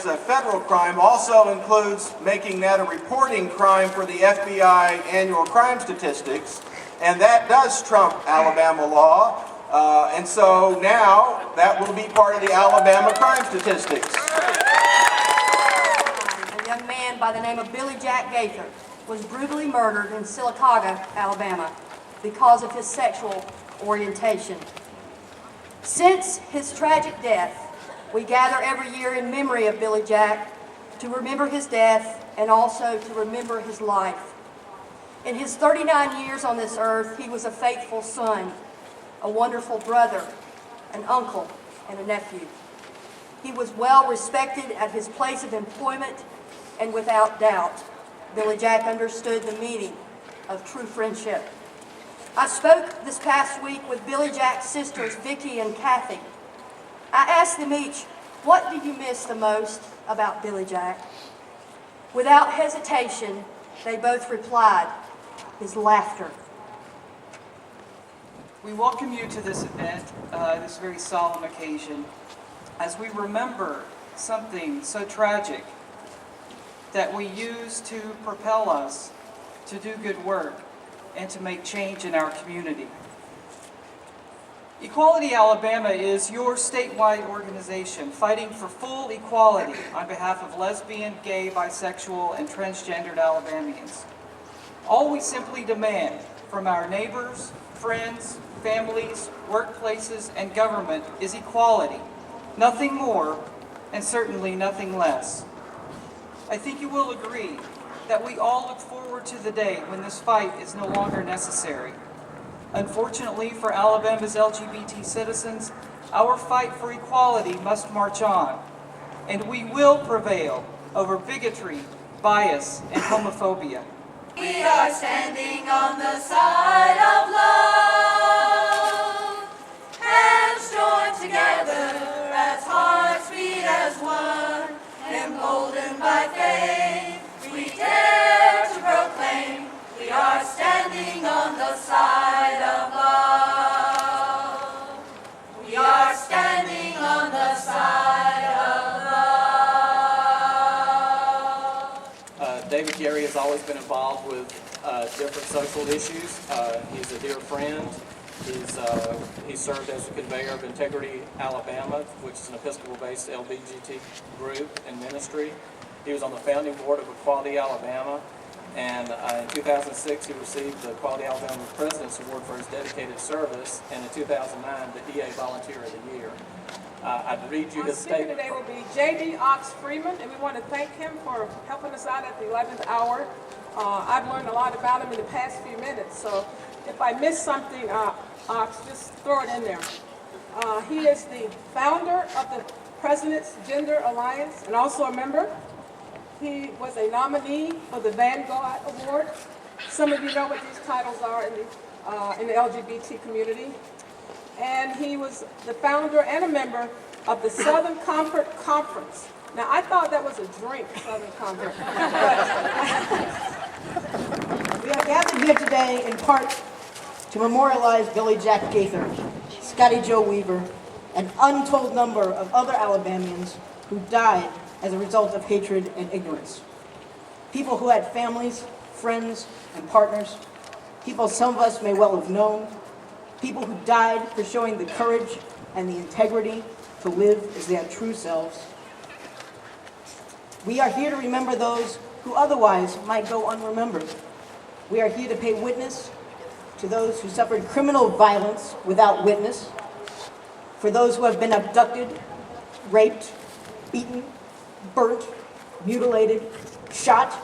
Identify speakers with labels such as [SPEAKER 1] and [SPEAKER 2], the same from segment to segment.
[SPEAKER 1] as a federal crime also includes making that a reporting crime for the FBI annual crime statistics, and that does trump Alabama law, and so now that will be part of the Alabama crime statistics.
[SPEAKER 2] A young man by the name of Billy Jack Gaither was brutally murdered in Sylacauga, Alabama, because of his sexual orientation. Since his tragic death, we gather every year in memory of Billy Jack to remember his death and also to remember his life. In his 39 years on this earth, he was a faithful son, a wonderful brother, an uncle, and a nephew. He was well respected at his place of employment, and without doubt, Billy Jack understood the meaning of true friendship. I spoke this past week with Billy Jack's sisters, Vicky and Kathy. I asked them each, what did you miss the most about Billy Jack? Without hesitation, they both replied, his laughter.
[SPEAKER 3] We welcome you to this event, this very solemn occasion, as we remember something so tragic that we use to propel us to do good work and to make change in our community. Equality Alabama is your statewide organization fighting for full equality on behalf of lesbian, gay, bisexual, and transgendered Alabamians. All we simply demand from our neighbors, friends, families, workplaces, and government is equality, nothing more, and certainly nothing less. I think you will agree that we all look forward to the day when this fight is no longer necessary. Unfortunately for Alabama's LGBT citizens, our fight for equality must march on, and we will prevail over bigotry, bias, and homophobia.
[SPEAKER 4] We are standing on the side of love, hands joined together as hearts beat as one, emboldened by faith, we dare to proclaim, we are standing on the side of love. We are standing on the side of love.
[SPEAKER 5] David Gary has always been involved with different social issues. He's a dear friend. He served as the conveyor of Integrity Alabama, which is an Episcopal-based LGBT group and ministry. He was on the founding board of Equality Alabama, and in 2006 he received the Equality Alabama President's Award for his dedicated service, and in 2009 the EA Volunteer of the Year. I'd read you his statement.
[SPEAKER 6] Today will be J.D. Ox Freeman, and we want to thank him for helping us out at the 11th hour. I've learned a lot about him in the past few minutes, so if I miss something, Ox, just throw it in there. He is the founder of the President's Gender Alliance and also a member. He was a nominee for the Vanguard Award. Some of you know what these titles are in the LGBT community. And he was the founder and a member of the Southern Comfort Conference. Now, I thought that was a drink, Southern Comfort.
[SPEAKER 7] We are gathered here today in part to memorialize Billy Jack Gaither, Scotty Joe Weaver, an untold number of other Alabamians who died as a result of hatred and ignorance. People who had families, friends, and partners. People some of us may well have known. People who died for showing the courage and the integrity to live as their true selves. We are here to remember those who otherwise might go unremembered. We are here to pay witness to those who suffered criminal violence without witness, for those who have been abducted, raped, beaten, burnt, mutilated, shot,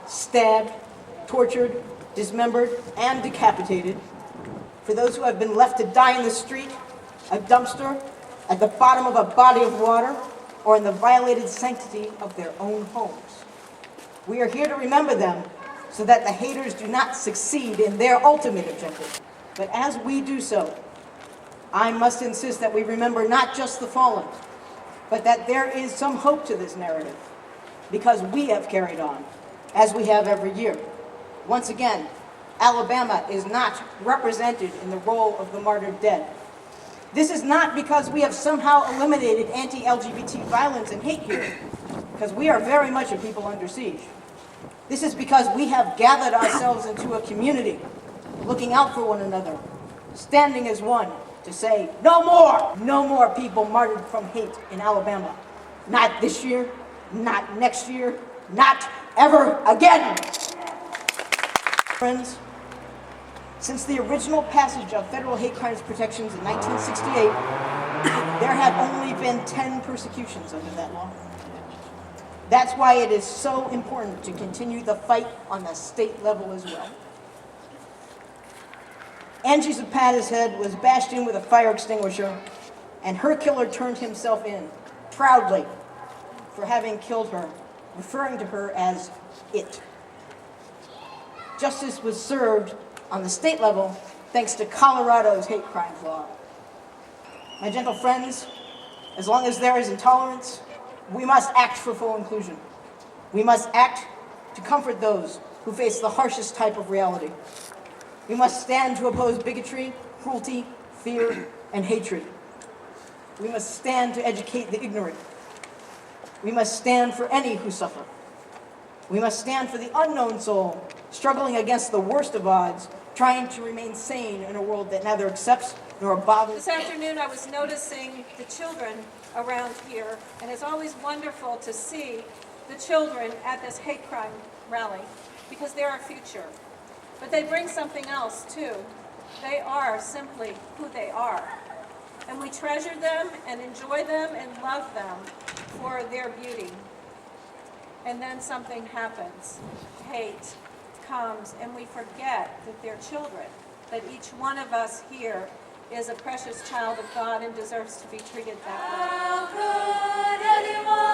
[SPEAKER 7] stabbed, tortured, dismembered, and decapitated, for those who have been left to die in the street, a dumpster, at the bottom of a body of water, or in the violated sanctity of their own homes. We are here to remember them so that the haters do not succeed in their ultimate objective. But as we do so, I must insist that we remember not just the fallen, but that there is some hope to this narrative, because we have carried on, as we have every year. Once again, Alabama is not represented in the role of the martyred dead. This is not because we have somehow eliminated anti-LGBT violence and hate here, because we are very much a people under siege. This is because we have gathered ourselves into a community, looking out for one another, standing as one to say, no more people martyred from hate in Alabama. Not this year, not next year, not ever again. Friends, since the original passage of federal hate crimes protections in 1968, there have only been 10 persecutions under that law. That's why it is so important to continue the fight on the state level as well. Angie Zapata's head was bashed in with a fire extinguisher, and her killer turned himself in, proudly, for having killed her, referring to her as it. Justice was served on the state level thanks to Colorado's hate crimes law. My gentle friends, as long as there is intolerance, we must act for full inclusion. We must act to comfort those who face the harshest type of reality. We must stand to oppose bigotry, cruelty, fear, and hatred. We must stand to educate the ignorant. We must stand for any who suffer. We must stand for the unknown soul, struggling against the worst of odds, trying to remain sane in a world that neither accepts nor bothers.
[SPEAKER 8] This afternoon I was noticing the children around here, and it's always wonderful to see the children at this hate crime rally, because they're our future. But they bring something else too. They are simply who they are. And we treasure them and enjoy them and love them for their beauty. And then something happens. Hate comes, and we forget that they're children, that each one of us here is a precious child of God and deserves to be treated that way.
[SPEAKER 4] How could anyone